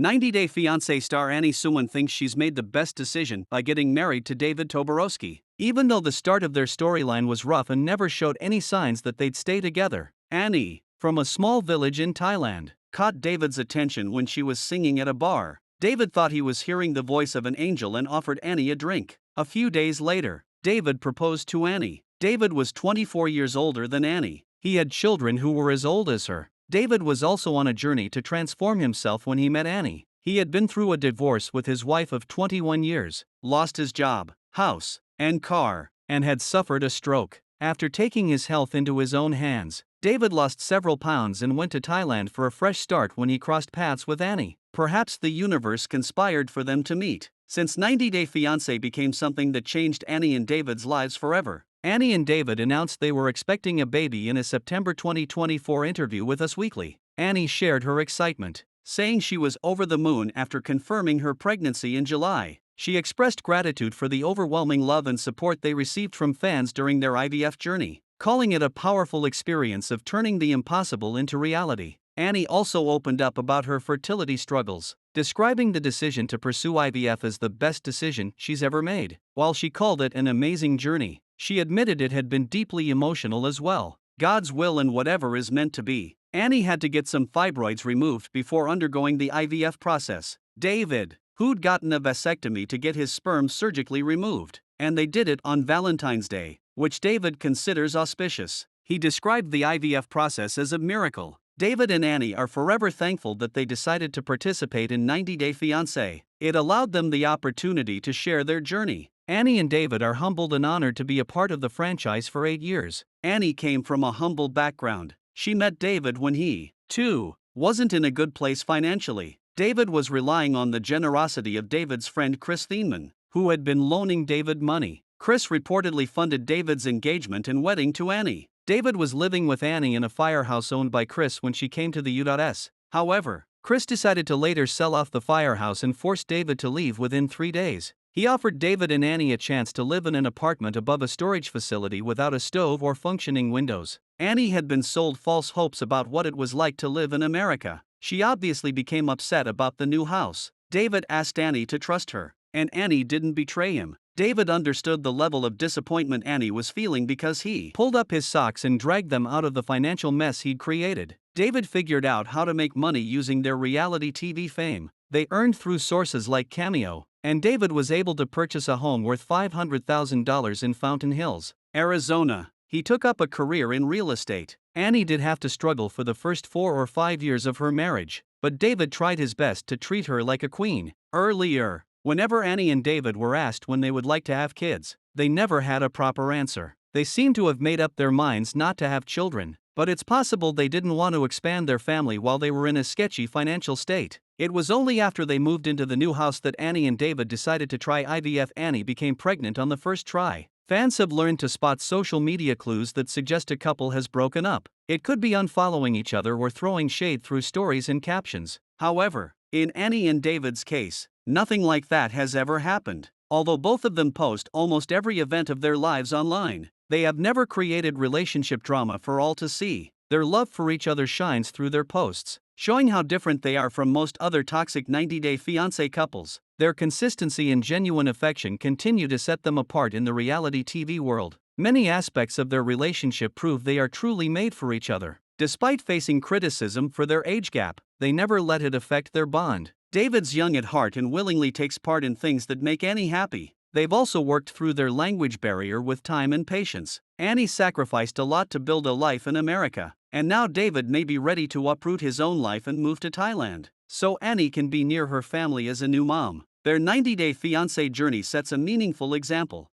90 Day Fiancé star Annie Suwon thinks she's made the best decision by getting married to David Toborowski. Even though the start of their storyline was rough and never showed any signs that they'd stay together, Annie, from a small village in Thailand, caught David's attention when she was singing at a bar. David thought he was hearing the voice of an angel and offered Annie a drink. A few days later, David proposed to Annie. David was 24 years older than Annie. He had children who were as old as her. David was also on a journey to transform himself when he met Annie. He had been through a divorce with his wife of 21 years, lost his job, house, and car, and had suffered a stroke. After taking his health into his own hands, David lost several pounds and went to Thailand for a fresh start when he crossed paths with Annie. Perhaps the universe conspired for them to meet, since 90 Day Fiancé became something that changed Annie and David's lives forever. Annie and David announced they were expecting a baby in a September 2024 interview with Us Weekly. Annie shared her excitement, saying she was over the moon after confirming her pregnancy in July. She expressed gratitude for the overwhelming love and support they received from fans during their IVF journey, calling it a powerful experience of turning the impossible into reality. Annie also opened up about her fertility struggles, describing the decision to pursue IVF as the best decision she's ever made. While she called it an amazing journey, she admitted it had been deeply emotional as well. God's will and whatever is meant to be. Annie had to get some fibroids removed before undergoing the IVF process. David, who'd gotten a vasectomy to get his sperm surgically removed, and they did it on Valentine's Day, which David considers auspicious. He described the IVF process as a miracle. David and Annie are forever thankful that they decided to participate in 90 Day Fiancé. It allowed them the opportunity to share their journey. Annie and David are humbled and honored to be a part of the franchise for 8 years. Annie came from a humble background. She met David when he, too, wasn't in a good place financially. David was relying on the generosity of David's friend Chris Thieneman, who had been loaning David money. Chris reportedly funded David's engagement and wedding to Annie. David was living with Annie in a firehouse owned by Chris when she came to the U.S. However, Chris decided to later sell off the firehouse and forced David to leave within 3 days. He offered David and Annie a chance to live in an apartment above a storage facility without a stove or functioning windows. Annie had been sold false hopes about what it was like to live in America. She obviously became upset about the new house. David asked Annie to trust her, and Annie didn't betray him. David understood the level of disappointment Annie was feeling because he pulled up his socks and dragged them out of the financial mess he'd created. David figured out how to make money using their reality TV fame. They earned through sources like Cameo, and David was able to purchase a home worth $500,000 in Fountain Hills, Arizona. He took up a career in real estate. Annie did have to struggle for the first 4 or 5 years of her marriage, but David tried his best to treat her like a queen. Earlier, whenever Annie and David were asked when they would like to have kids, they never had a proper answer. They seemed to have made up their minds not to have children, but it's possible they didn't want to expand their family while they were in a sketchy financial state. It was only after they moved into the new house that Annie and David decided to try IVF. Annie became pregnant on the first try. Fans have learned to spot social media clues that suggest a couple has broken up. It could be unfollowing each other or throwing shade through stories and captions. However, in Annie and David's case, nothing like that has ever happened. Although both of them post almost every event of their lives online, they have never created relationship drama for all to see. Their love for each other shines through their posts, showing how different they are from most other toxic 90 Day Fiancé couples. Their consistency and genuine affection continue to set them apart in the reality TV world. Many aspects of their relationship prove they are truly made for each other. Despite facing criticism for their age gap, they never let it affect their bond. David's young at heart and willingly takes part in things that make Annie happy. They've also worked through their language barrier with time and patience. Annie sacrificed a lot to build a life in America, and now David may be ready to uproot his own life and move to Thailand, so Annie can be near her family as a new mom. Their 90 Day Fiancé journey sets a meaningful example.